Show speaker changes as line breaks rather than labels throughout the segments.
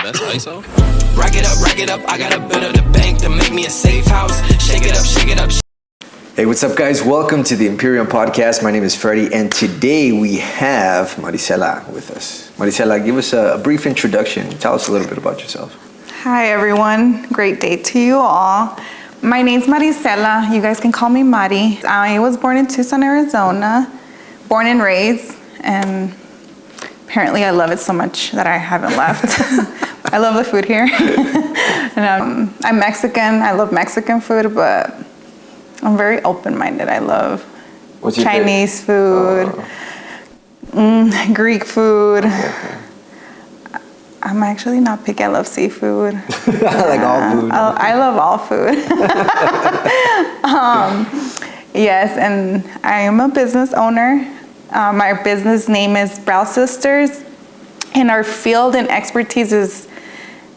That's ISO.
Rack it up, I got a bit of the bank to make me a safe house. Shake it up, shake it up.
Hey, what's up, guys? Welcome to the Imperium Podcast. My name is Freddie, and today we have Marisela with us. Marisela, give us a brief introduction. Tell us a little bit about yourself.
Hi, everyone. Great day to you all. My name's Marisela. You guys can call me Mari. I was born in Tucson, Arizona, born and raised, and apparently I love it so much that I haven't left. I love the food here. And I'm Mexican. I love Mexican food, but I'm very open-minded. I love Chinese food, Greek food. Okay. I'm actually not picky. I love seafood.
I like all food.
I love all food. Yes, and I am a business owner. My business name is Brow Sisters, and our field and expertise is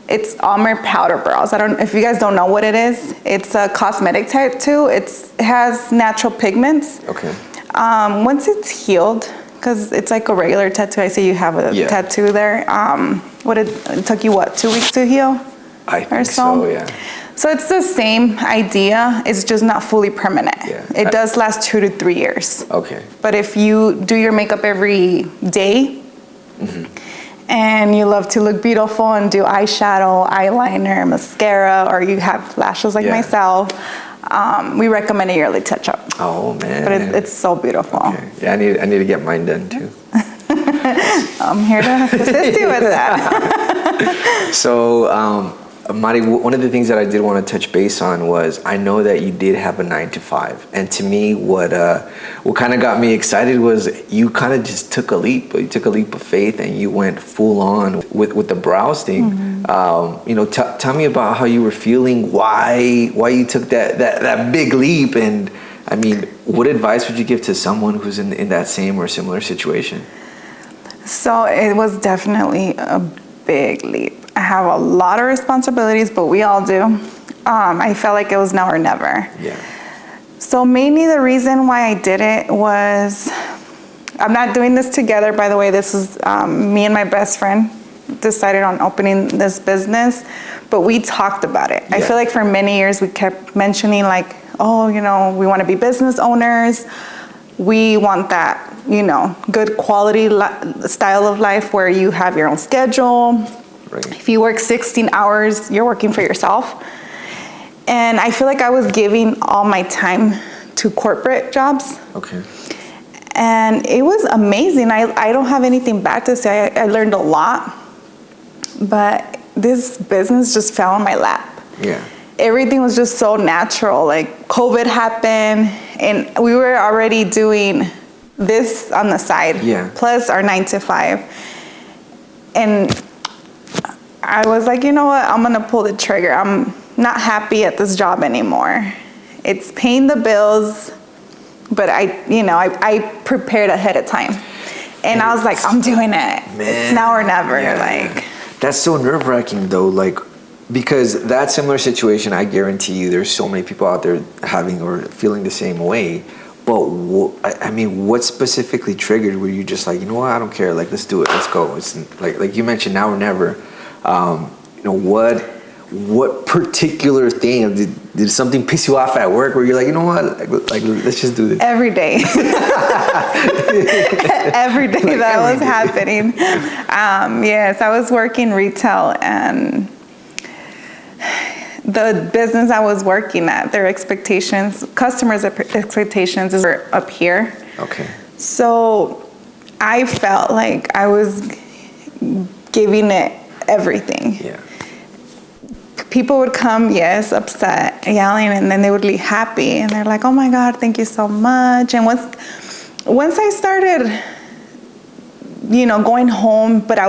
it's Almer powder brows. If you guys don't know what it is, it's a cosmetic tattoo. It has natural pigments.
Okay.
Once it's healed, because it's like a regular tattoo. I see you have a tattoo there. It took you 2 weeks to heal?
I think so, yeah.
So it's the same idea. It's just not fully permanent.
Yeah.
It does last 2 to 3 years.
Okay.
But if you do your makeup every day, and you love to look beautiful and do eyeshadow, eyeliner, mascara, or you have lashes like myself, we recommend a yearly touch-up.
Oh, man.
But it's so beautiful.
Okay. Yeah, I need to get mine done, too.
I'm here to assist you with that.
So, Mari, one of the things that I did want to touch base on was I know that you did have a 9-to-5, and to me, what kind of got me excited was you kind of just took a leap. You took a leap of faith, and you went full on with the brows thing. Tell me about how you were feeling, why you took that big leap, and I mean, what advice would you give to someone who's in that same or similar situation?
So it was definitely a big leap. I have a lot of responsibilities, but we all do. I felt like it was now or never.
Yeah.
So mainly the reason why I did it was, I'm not doing this together, by the way. This is me and my best friend decided on opening this business, but we talked about it. Yeah. I feel like for many years we kept mentioning like, we want to be business owners. We want that, good quality style of life where you have your own schedule. Right. If you work 16 hours, you're working for yourself. And I feel like I was giving all my time to corporate jobs.
Okay.
And it was amazing. I don't have anything bad to say. I learned a lot. But this business just fell in my lap.
Yeah.
Everything was just so natural. Like COVID happened, and we were already doing this on the side.
Yeah.
Plus our 9-to-5. And I was like, you know what? I'm going to pull the trigger. I'm not happy at this job anymore. It's paying the bills, but I prepared ahead of time. And I was like, I'm doing it. Man. It's now or never. Yeah.
That's so nerve-wracking, though. Because that similar situation, I guarantee you there's so many people out there having or feeling the same way. But what specifically triggered where you just like, you know what, I don't care, let's do it, let's go. It's like you mentioned, now or never. What particular thing did something piss you off at work where you're like, you know what, let's just do this?
Every day. Every day was happening. Yes, I was working retail, and the business I was working at, their expectations, customers' expectations were up here.
Okay.
So I felt like I was giving it everything.
Yeah.
People would come, upset, yelling, and then they would leave happy. And they're like, oh my God, thank you so much. And once I started, going home, but I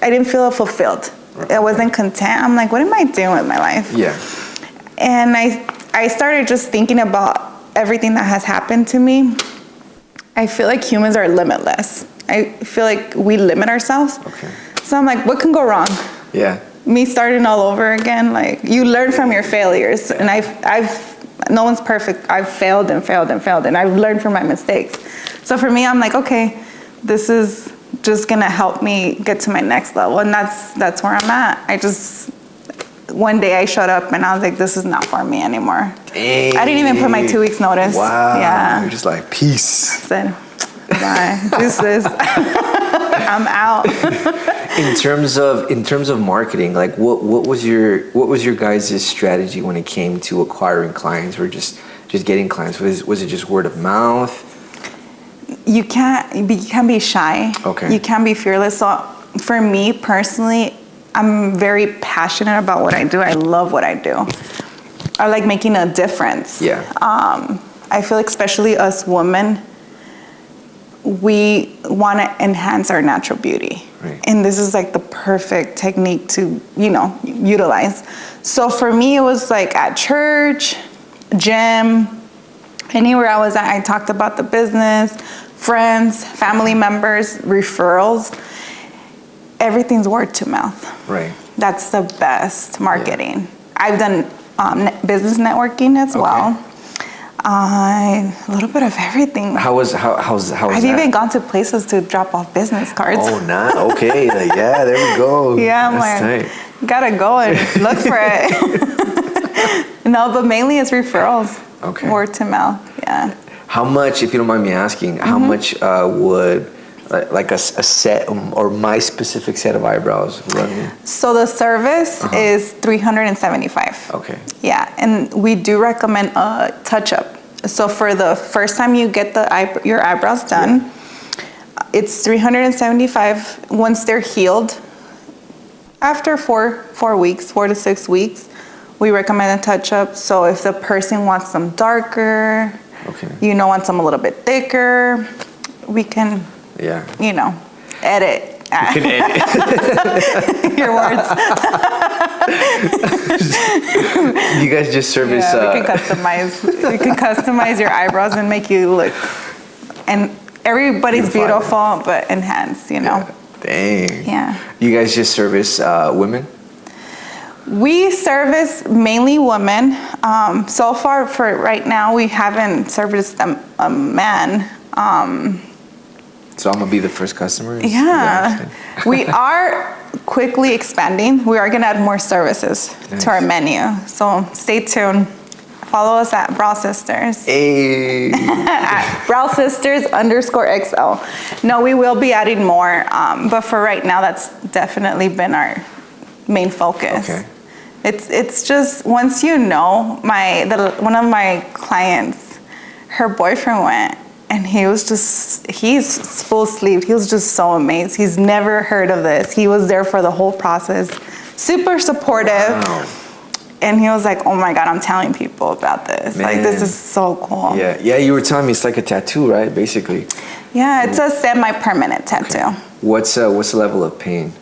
didn't feel fulfilled. I wasn't content. I'm like, what am I doing with my life?
Yeah.
And I started just thinking about everything that has happened to me. I feel like humans are limitless. I feel like we limit ourselves.
Okay.
So I'm like, what can go wrong?
Yeah.
Me starting all over again. Like, you learn from your failures. And no one's perfect. I've failed and failed and failed. And I've learned from my mistakes. So for me, I'm like, okay, this is just gonna help me get to my next level. And that's where I'm at. One day I showed up and I was like, this is not for me anymore.
Dang.
I didn't even put my 2 weeks notice.
Wow.
Yeah.
You're just like, peace.
Said, bye. I'm out.
In terms of marketing, like what was your guys' strategy when it came to acquiring clients or just getting clients? Was it just word of mouth?
You can't be shy.
Okay.
You can't be fearless. So for me personally, I'm very passionate about what I do. I love what I do. I like making a difference.
Yeah.
I feel like especially us women, we want to enhance our natural beauty.
Right.
And this is like the perfect technique to, utilize. So for me, it was like at church, gym, anywhere I was at, I talked about the business, friends, family members, referrals. Everything's word to mouth.
Right.
That's the best marketing. Yeah. I've done business networking as well. A little bit of everything.
How's
I've even gone to places to drop off business cards.
Oh, nice. Okay. Yeah, there we go.
Yeah, I'm like, gotta go and look for it. No, but mainly it's referrals.
Okay.
Word to mouth. Yeah.
How much, if you don't mind me asking, how much would like a set or my specific set of eyebrows run me?
So the service is $375.
Okay.
Yeah, and we do recommend a touch-up. So for the first time you get your eyebrows done, it's $375. Once they're healed, after 4 weeks, 4 to 6 weeks, we recommend a touch-up. So if the person wants them darker, wants them a little bit thicker, we can, edit.
You can edit.
Your words.
You guys just service.
We can customize. You can customize your eyebrows and make you look. And everybody's beautiful, but enhanced.
Yeah. Dang.
Yeah.
You guys just service women?
We service mainly women. So far, for right now, we haven't serviced a man.
So I'm gonna be the first customer?
Yeah. We are quickly expanding. We are gonna add more services to our menu. So stay tuned. Follow us at Brow Sisters.
Hey.
At Brow Sisters _XL. No, we will be adding more. But for right now, that's definitely been our main focus. Okay. It's just, once one of my clients, her boyfriend went, and he's full sleeved. He was just so amazed. He's never heard of this. He was there for the whole process, super supportive. Wow. And he was like, oh my God, I'm telling people about this. Man. Like, this is so cool.
Yeah, you were telling me it's like a tattoo, right? Basically.
Yeah, it's a semi-permanent tattoo.
Okay. What's the level of pain?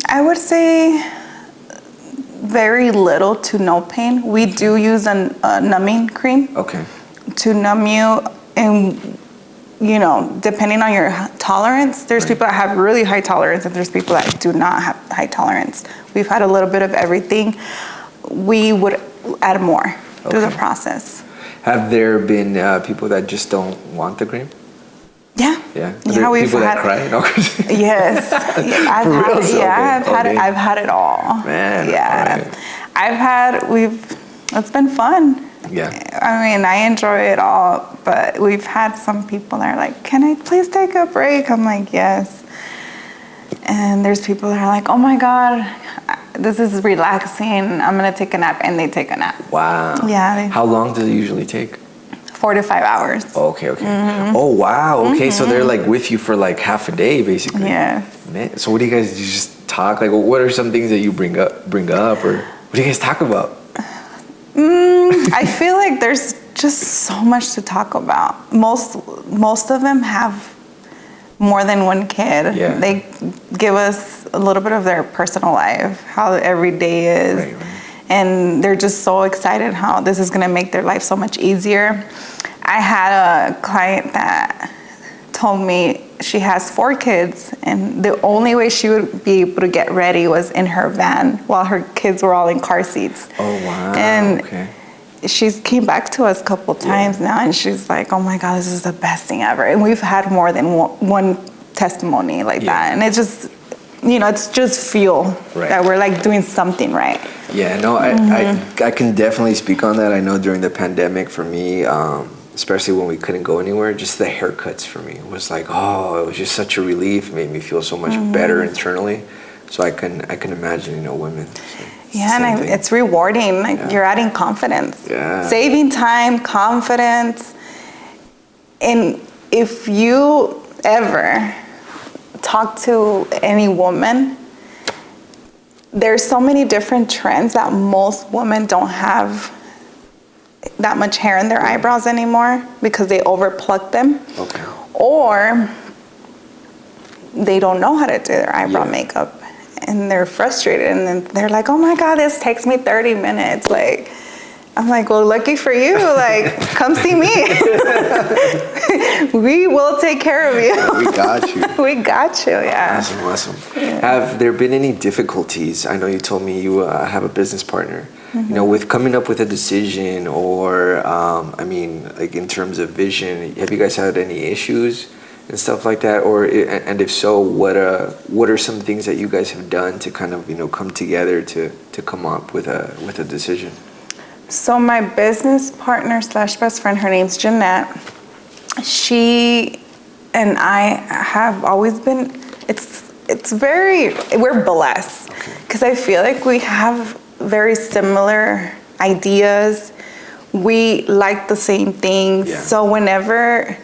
I would say very little to no pain. We do use a numbing cream. Okay. To numb you, and depending on your tolerance, there's people that have really high tolerance, and there's people that do not have high tolerance. We've had a little bit of everything. We would add more through the process.
Have there been people that just don't want the cream?
Yeah.
Yeah. We've people that cry? No.
Yes. I've had it all. Man. Yeah. Right. It's been fun.
Yeah.
I mean, I enjoy it all, but we've had some people that are like, can I please take a break? I'm like, yes. And there's people that are like, oh my God, this is relaxing. I'm going to take a nap. And they take a nap.
Wow.
Yeah.
How long does it usually take?
4 to 5 hours.
Oh, okay. Mm-hmm. Oh, wow. Okay. Mm-hmm. So they're like with you for like half a day, basically.
Yes.
Man. So what do you guys, you just talk? Like, what are some things that you bring up, or what do you guys talk about?
I feel like there's just so much to talk about. Most of them have more than one kid. Yeah. They give us a little bit of their personal life, how every day is. Right. And they're just so excited how this is going to make their life so much easier. I had a client that told me she has 4 kids, and the only way she would be able to get ready was in her van while her kids were all in car seats.
Oh, wow.
And she's came back to us a couple times now, and she's like, oh my God, this is the best thing ever. And we've had more than one testimony like that. And it's just, it's just fuel that we're like doing something right.
Yeah, no, I can definitely speak on that. I know during the pandemic for me, especially when we couldn't go anywhere, just the haircuts for me was like, it was just such a relief. It made me feel so much better internally. So I can imagine, women.
And it's rewarding. Like you're adding confidence, saving time, confidence. And if you ever talk to any woman, there's so many different trends that most women don't have that much hair in their eyebrows anymore because they overpluck them.
Okay.
Or they don't know how to do their eyebrow makeup. And they're frustrated, and then they're like, oh my God, this takes me 30 minutes. Like, I'm like, well, lucky for you. Like, come see me. We will take care of you.
We got you.
We got you, yeah.
Awesome. Yeah. Have there been any difficulties? I know you told me you have a business partner. With coming up with a decision or, like in terms of vision, have you guys had any issues and stuff like that? And if so, what are some things that you guys have done to kind of, come together to come up with a decision?
So my business partner / best friend, her name's Jeanette. She and I have always been, we're blessed because I feel like we have very similar ideas. We like the same things. Yeah. So whenever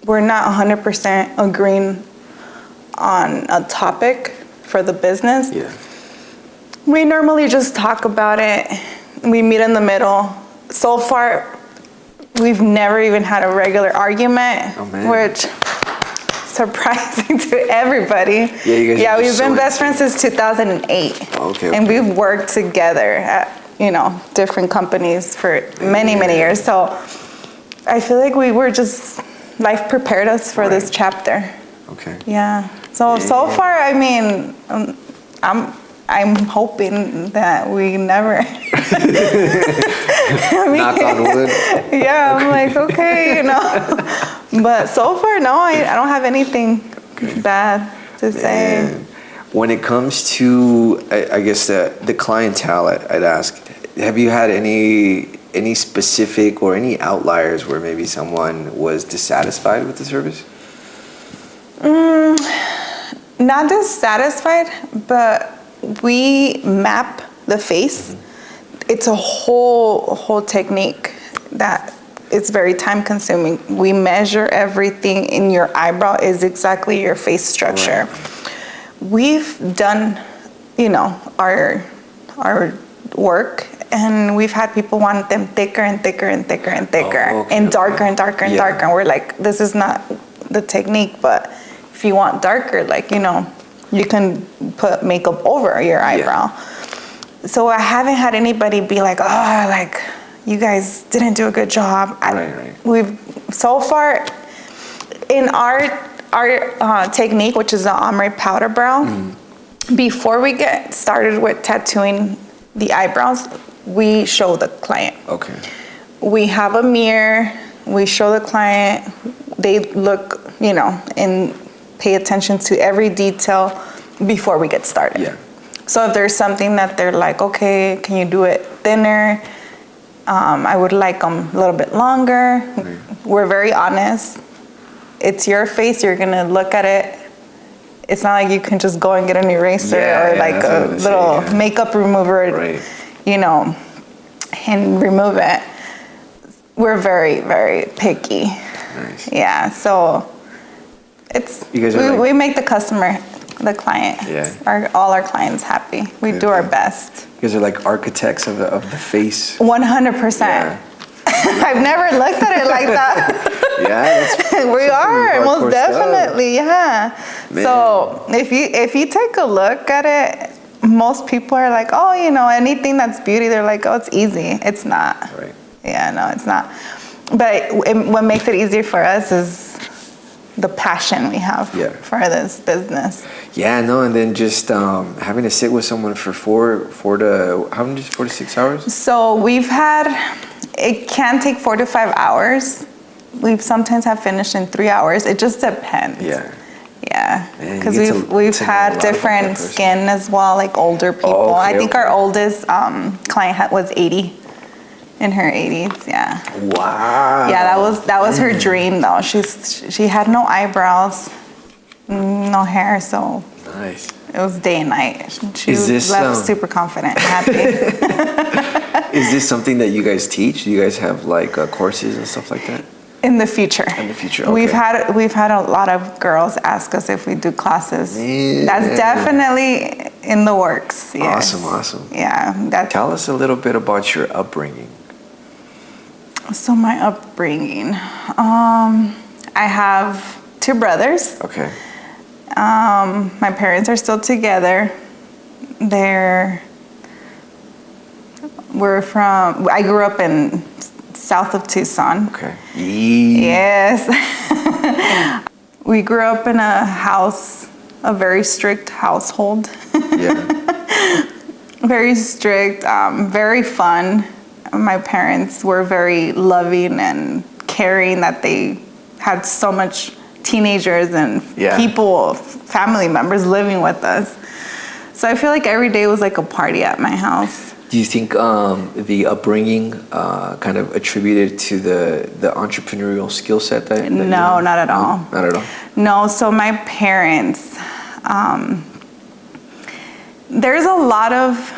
we're not 100% agreeing on a topic for the business, we normally just talk about it. We meet in the middle. So far, we've never even had a regular argument, which surprising to everybody. We've been best friends since 2008. And we've worked together at, different companies for many years. So I feel like we were just, life prepared us for this chapter. Yeah. So far, I mean, I'm hoping that we never.
Knock on wood.
Yeah, I'm like, okay, But so far, no, I don't have anything bad to say.
When it comes to, I guess, the clientele, I'd ask, have you had any specific or any outliers where maybe someone was dissatisfied with the service?
Not dissatisfied, but we map the face. It's a whole technique that is very time consuming. We measure everything in your eyebrow is exactly your face structure. We've done, our work, and we've had people want them thicker and thicker and thicker and thicker, and darker and darker and darker. And we're like, this is not the technique, but if you want darker, you can put makeup over your eyebrow. So I haven't had anybody be like, you guys didn't do a good job. We've so far in our technique, which is the ombre powder brow. Before we get started with tattooing the eyebrows, we show the client. We have a mirror. We show the client. They look, and pay attention to every detail before we get started. So if there's something that they're like, okay, can you do it thinner? I would like them a little bit longer. We're very honest. It's your face. You're going to look at it. It's not like you can just go and get an eraser or like a little makeup remover, and remove it. We're very, very picky. Yeah, so we make the client, all our clients happy. We do our best.
You guys are like architects of the face.
100%. I've never looked at it like that. We are most definitely, Man. So if you take a look at it, most people are like, oh, anything that's beauty, they're like, oh, it's easy. It's not. Yeah, no, it's not. But what makes it easier for us is the passion we have for this business.
Yeah, no, and then just having to sit with someone for 4 to 6 hours.
So it can take 4 to 5 hours. We've sometimes have finished in 3 hours. It just depends. Yeah, because we've had different skin as well, like older people. I think our oldest client was 80, in her 80s. Yeah.
Wow.
Yeah, that was her dream though. She had no eyebrows, no hair, so
nice.
It was day and night. She left super confident, happy.
Is this something that you guys teach? Do you guys have like courses and stuff like that?
In the future.
In the future, okay.
We've had a lot of girls ask us if we do classes. Yeah. That's definitely in the works. Yes.
Awesome.
Yeah.
Tell us a little bit about your upbringing.
So my upbringing, I have 2 brothers.
Okay.
My parents are still together. I grew up in south of Tucson.
Okay.
Yes. We grew up in a very strict household.
Yeah.
Very strict, very fun. My parents were very loving and caring that they had so much teenagers and family members living with us. So I feel like every day was like a party at my house.
Do you think the upbringing kind of attributed to the entrepreneurial skill set that
No, not at all.
Not at all?
No, so my parents, there's a lot of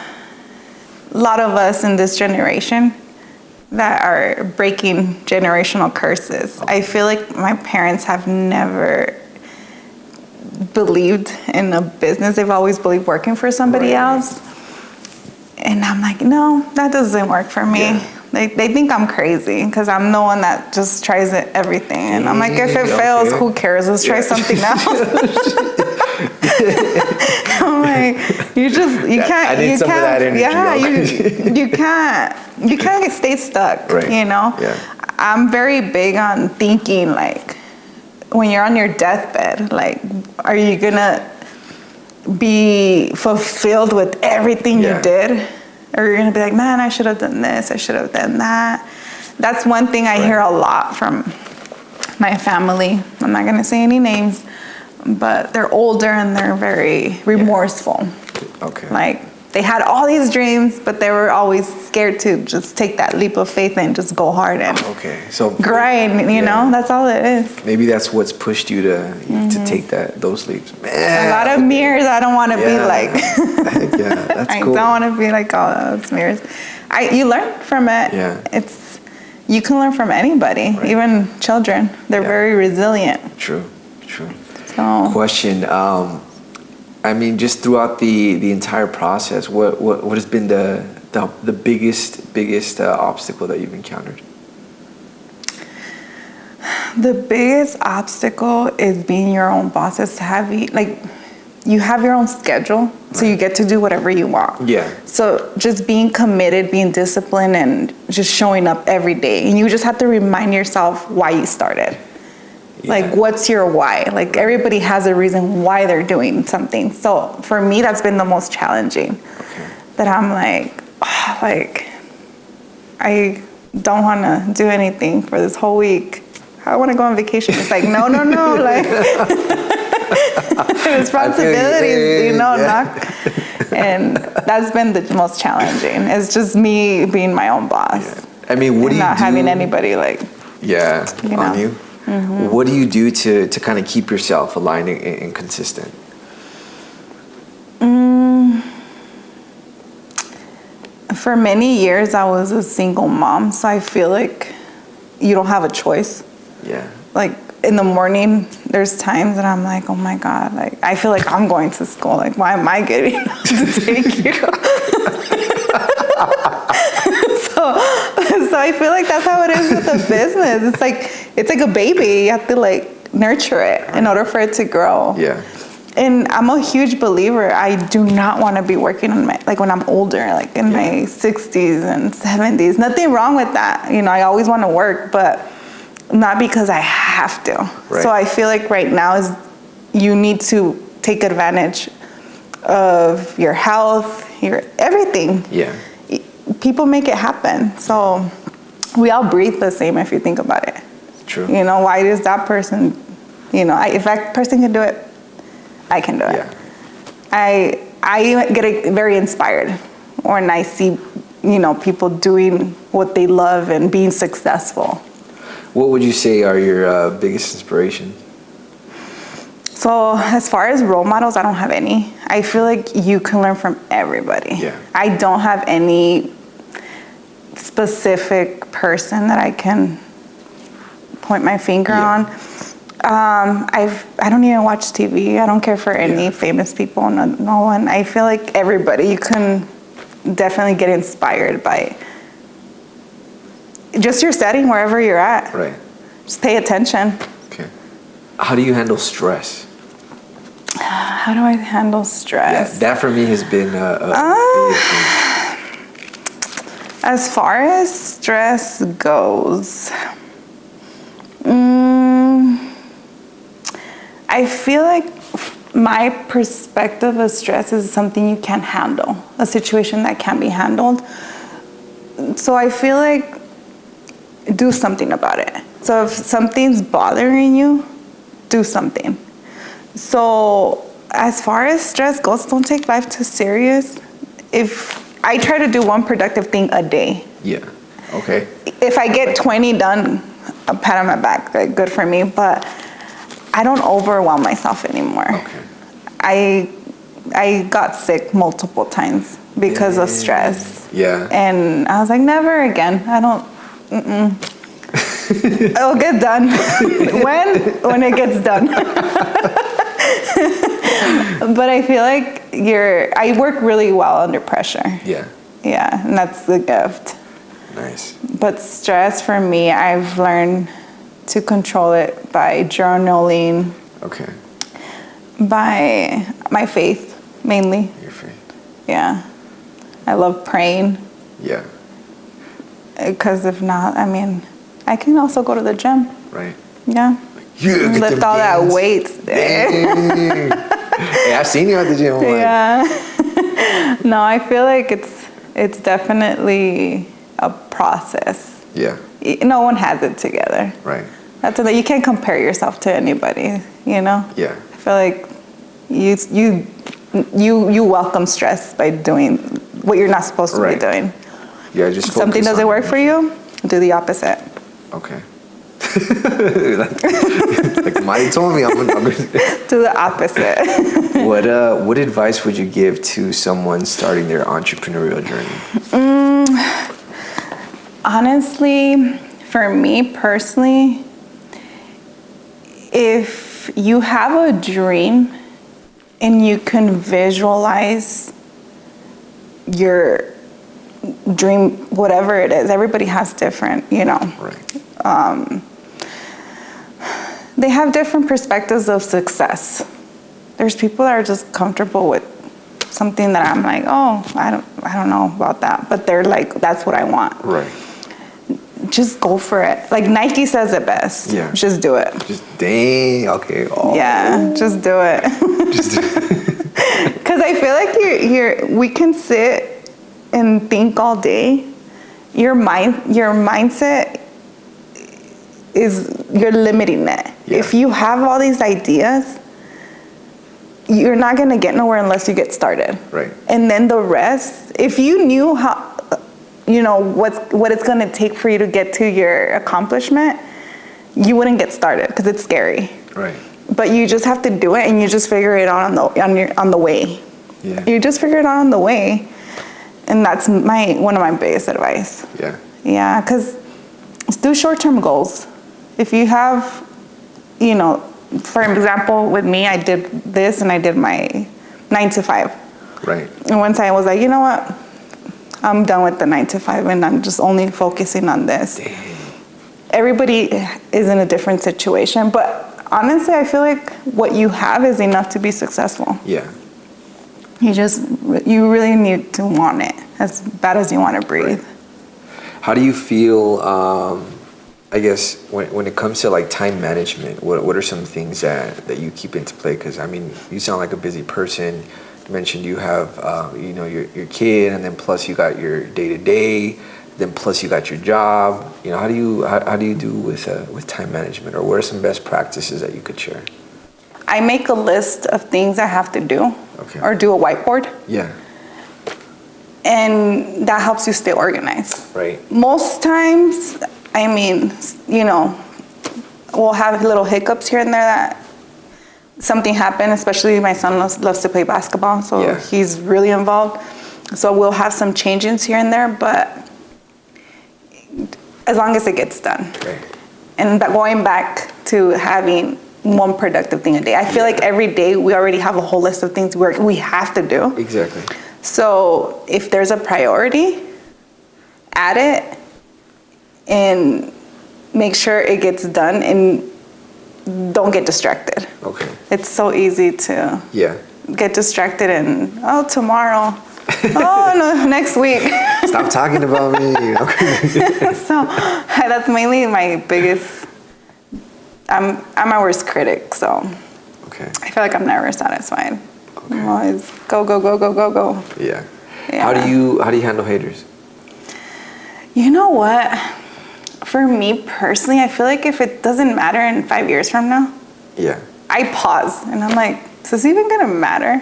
us in this generation that are breaking generational curses. I feel like my parents have never believed in a business. They've always believed working for somebody else. And I'm like, no, that doesn't work for me. Yeah. They think I'm crazy because I'm the one that just tries everything. And I'm like, if it fails, who cares? Let's try something else. I'm like, you can't.
I need some of that energy.
Yeah, you can't stay stuck.
Right.
You know.
Yeah.
I'm very big on thinking like, when you're on your deathbed, like, are you gonna be fulfilled with everything you did, or you're gonna be like, man, I should have done this, I should have done that. That's one thing I hear a lot from my family. I'm not gonna say any names, but they're older and they're very remorseful.
Okay.
Like, they had all these dreams, but they were always scared to just take that leap of faith and just go hard and grind, you know? That's all it is.
Maybe that's what's pushed you to take those leaps. Man.
A lot of mirrors. I don't want to be like...
that's cool.
I don't want to be like all those mirrors. You learn from it.
Yeah.
You can learn from anybody, even children. They're very resilient.
True.
So,
question. I mean, just throughout the entire process, what has been the biggest obstacle that you've encountered?
The biggest obstacle is being your own boss. It's heavy. Like, you have your own schedule, so you get to do whatever you want.
Yeah.
So just being committed, being disciplined, and just showing up every day. And you just have to remind yourself why you started. Like, what's your why? Like, everybody has a reason why they're doing something. So for me, that's been the most challenging.
Okay.
That I'm like, I don't want to do anything for this whole week. I want to go on vacation. It's like, no. Like, responsibilities, and that's been the most challenging. It's just me being my own boss.
Yeah. I mean, what do you do?
Not having anybody like,
on you. Mm-hmm. What do you do to kind of keep yourself aligned and consistent?
For many years, I was a single mom, so I feel like you don't have a choice.
Yeah.
Like, in the morning, there's times that I'm like, oh my God, like, I feel like I'm going to school. Like, why am I getting up to take you? So I feel like that's how it is with the business. It's like a baby. You have to like nurture it in order for it to grow.
Yeah.
And I'm a huge believer. I do not want to be working on when I'm older, like in my 60s and 70s. Nothing wrong with that. You know, I always want to work, but not because I have to.
Right.
So I feel like right now is you need to take advantage of your health, your everything.
Yeah.
People make it happen. So we all breathe the same if you think about it.
True.
You know, why does that person, you know, if that person can do it, I can do it.
Yeah.
I get very inspired when I see, you know, people doing what they love and being successful.
What would you say are your biggest inspirations?
So as far as role models, I don't have any. I feel like you can learn from everybody.
Yeah.
I don't have any specific person that I can point my finger on. I don't even watch TV. I don't care for any famous people. No one. I feel like everybody, you can definitely get inspired by just your setting wherever you're at.
Right.
Just pay attention.
Okay. How do you handle stress?
How do I handle stress?
Yeah, that for me has been a big thing.
As far as stress goes, I feel like my perspective of stress is something you can't handle, a situation that can't be handled. So I feel like do something about it. So if something's bothering you, do something. So as far as stress goes, don't take life too serious. If I try to do one productive thing a day.
Yeah. Okay.
If I get 20 done, a pat on my back, like good for me, but I don't overwhelm myself anymore.
Okay.
I got sick multiple times because of stress.
Yeah.
And I was like, never again. I don't, It'll get done. When it gets done. But I feel like I work really well under pressure.
Yeah.
Yeah, and that's the gift.
Nice.
But stress for me, I've learned to control it by journaling,
Okay.
by my faith, mainly.
Your faith.
Yeah. I love praying.
Yeah.
Because if not, I mean, I can also go to the gym.
Right.
Yeah.
Yeah.
Lift all that weight there.
Hey, I've seen you at the gym. I'm like,
Yeah. No, I feel like it's definitely a process.
yeah.
No one has it together.
Right.
That's that you can't compare yourself to anybody, you know?
Yeah.
I feel like you welcome stress by doing what you're not supposed to
Right.
be doing.
Yeah. Just
If something
focus
doesn't
on
work
it.
for you, do the opposite.
Okay. like Mari told me, I'm gonna
Do the opposite.
What advice would you give to someone starting their entrepreneurial journey?
Honestly, for me personally, if you have a dream and you can visualize your dream, whatever it is, everybody has different, you know.
Right.
They have different perspectives of success. There's people that are just comfortable with something that I'm like, oh, I don't know about that, but they're like, that's what I want.
Right.
Just go for it. Like Nike says it best.
Yeah.
Just do it.
Just dang. Okay. Oh.
Yeah, just do it. Because I feel like we can sit and think all day. Your mindset is, you're limiting it.
Yeah.
If you have all these ideas, you're not going to get nowhere unless you get started.
Right.
And then the rest, if you knew how, you know, what it's going to take for you to get to your accomplishment, you wouldn't get started because it's scary.
Right.
But you just have to do it, and you just figure it out on the way.
Yeah.
You just figure it out on the way, and that's one of my biggest advice.
Yeah.
Yeah, because do short-term goals. If you have, you know, for example, with me, I did this and I did my 9 to 5.
Right.
And once I was like, you know what, I'm done with the 9 to 5, and I'm just only focusing on this.
Dang.
Everybody is in a different situation, but honestly, I feel like what you have is enough to be successful.
Yeah.
You really need to want it as bad as you want to breathe.
Right. How do you feel I guess when it comes to like time management, what are some things that you keep into play? Because I mean, you sound like a busy person. You mentioned you have your kid, and then plus you got your day-to-day, then plus you got your job. How do you do with time management, or what are some best practices that you could share?
I make a list of things I have to do, or do a whiteboard.
Yeah.
And that helps you stay organized.
Right.
Most times, I mean, we'll have little hiccups here and there that something happened, especially my son loves to play basketball, so he's really involved. So we'll have some changes here and there, but as long as it gets done.
Right.
And going back to having one productive thing a day. I feel like every day we already have a whole list of things we have to do.
Exactly.
So if there's a priority, add it and make sure it gets done, and don't get distracted.
Okay.
It's so easy to get distracted and, tomorrow. Oh, no, next week.
Stop talking about me.
So that's mainly my biggest, I'm my worst critic, so I feel like I'm never satisfied. Okay. I'm always go.
Yeah. How do you handle haters?
You know what? For me personally, I feel like if it doesn't matter in 5 years from now, I pause and I'm like, is this even gonna matter?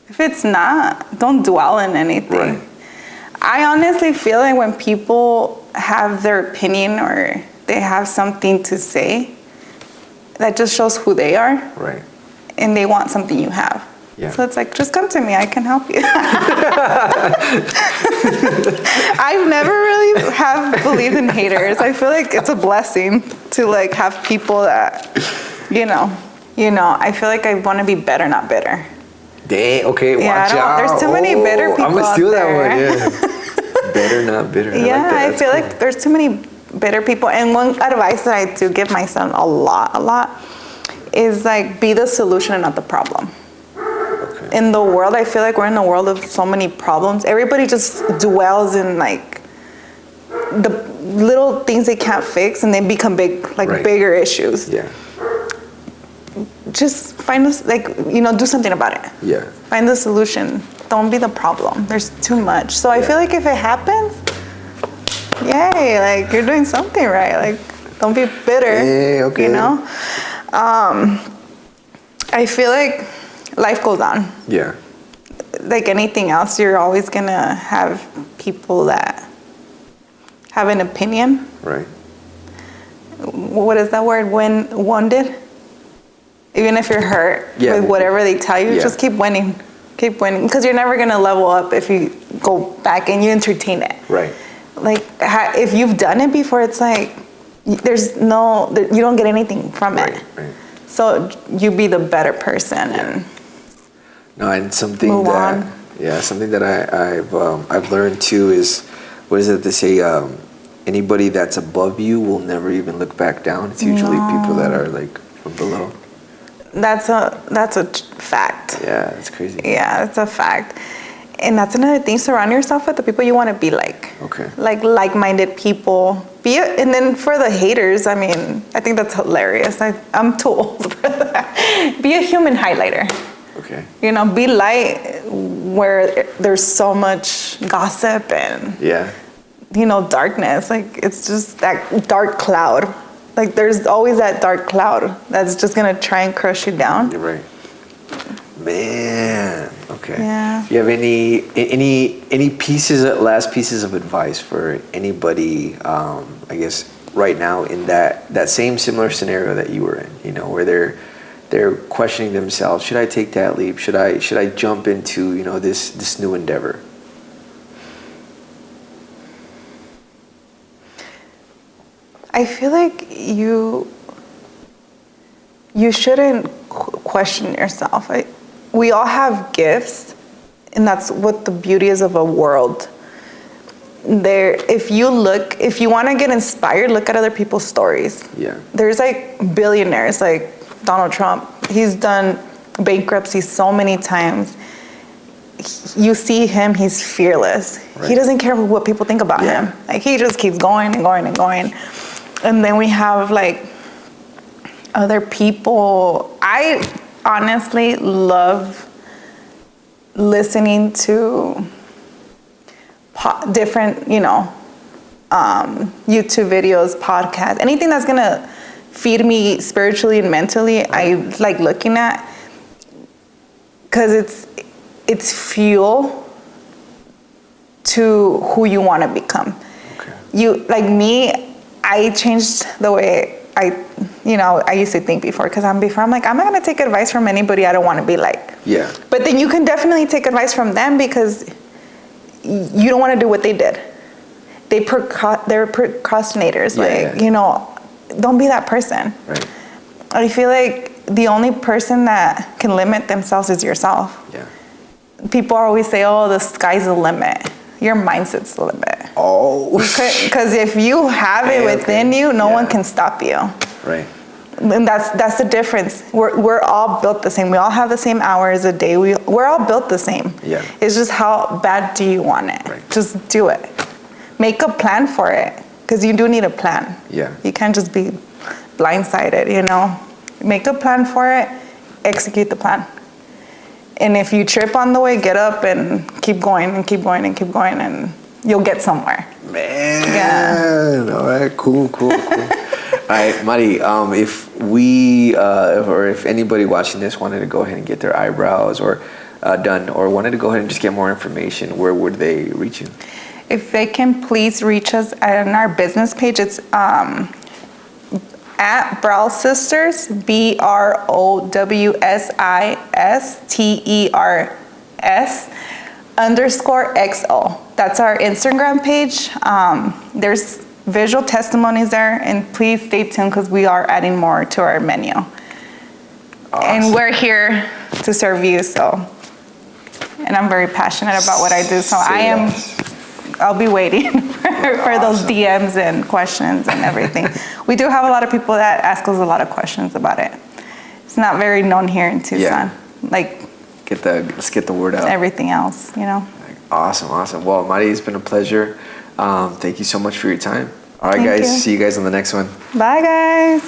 If it's not, don't dwell in anything. Right. I honestly feel like when people have their opinion or they have something to say, that just shows who they are. Right. And they want something you have. Yeah. So it's like, just come to me, I can help you. I've never really have believed in haters. I feel like it's a blessing to like have people that, I feel like I want to be better, not bitter.
Dang, okay, watch out.
There's too many bitter people
I'm gonna steal
out there.
That one, yeah. Better, not bitter.
I feel like there's too many bitter people. And one advice that I do give my son a lot, is like, be the solution and not the problem. Okay. In the world, I feel like we're in a world of so many problems. Everybody just dwells in like the little things they can't fix, and they become bigger issues. Yeah. Just find us, do something about it. Yeah. Find the solution. Don't be the problem. There's too much. So I feel like if it happens, yay, like you're doing something right. Like, don't be bitter. Yeah, okay. I feel like life goes on. Yeah. Like anything else, you're always gonna have people that have an opinion. Right. What is that word? When wounded? Even if you're hurt with whatever they tell you, just keep winning. Keep winning. Because you're never going to level up if you go back and you entertain it. Right. Like, if you've done it before, it's like, you don't get anything from it. Right. So you be the better person and something move on. Yeah, something that I've learned too is, what is it they say? Anybody that's above you will never even look back down. It's usually people that are like from below. That's a fact. Yeah, it's crazy. Yeah, that's a fact. And that's another thing. Surround yourself with the people you want to be like. Okay. Like-minded people. And then for the haters, I mean, I think that's hilarious. I'm too old for that. Be a human highlighter. Okay. Be light where there's so much gossip and darkness. Like, it's just that dark cloud. Like, there's always that dark cloud that's just gonna try and crush you down. You're right. Man. Okay. Yeah. Do you have any last pieces of advice for anybody? I guess right now in that same similar scenario that you were in. Where they're questioning themselves. Should I take that leap? Should I jump into this new endeavor? I feel like you shouldn't question yourself. We all have gifts, and that's what the beauty is of a world. If you want to get inspired, look at other people's stories. Yeah. There's like billionaires like Donald Trump. He's done bankruptcy so many times. You see him, he's fearless. Right. He doesn't care what people think about him. Like, he just keeps going and going and going. And then we have like other people. I honestly love listening to different, YouTube videos, podcasts, anything that's gonna feed me spiritually and mentally. I like looking at, because it's fuel to who you want to become.
Okay.
You, like me, I changed the way I used to think before, because I'm like, I'm not going to take advice from anybody I don't want to be like.
Yeah.
But then you can definitely take advice from them, because you don't want to do what they did. They're procrastinators. Don't be that person.
Right.
I feel like the only person that can limit themselves is yourself.
Yeah.
People always say, oh, the sky's the limit. Your mindset's the limit.
Oh.
Because if you have it within you, no one can stop you.
Right.
And that's the difference. We're all built the same. We all have the same hours a day. We're all built the same.
Yeah.
It's just how bad do you want it?
Right.
Just do it. Make a plan for it, because you do need a plan.
Yeah.
You can't just be blindsided, Make a plan for it, execute the plan. And if you trip on the way, get up and keep going and keep going and keep going, and you'll get somewhere.
Man.
Yeah.
All right. Cool. All right, Mari. If anybody watching this wanted to go ahead and get their eyebrows or done, or wanted to go ahead and just get more information, where would they reach you?
If they can please reach us on our business page, it's at Brow Sisters, BROWSISTERS_XO. That's our Instagram page. There's visual testimonies there, and please stay tuned, because we are adding more to our menu.
Awesome.
And we're here to serve you, and I'm very passionate about what I do, so I'll be waiting for those DMs and questions and everything. We do have a lot of people that ask us a lot of questions about it. It's not very known here in Tucson.
Yeah.
Like,
let's get the word out.
Everything else,
Awesome. Well, Mari, it's been a pleasure. Thank you so much for your time. All right, guys. See you guys on the next one.
Bye, guys.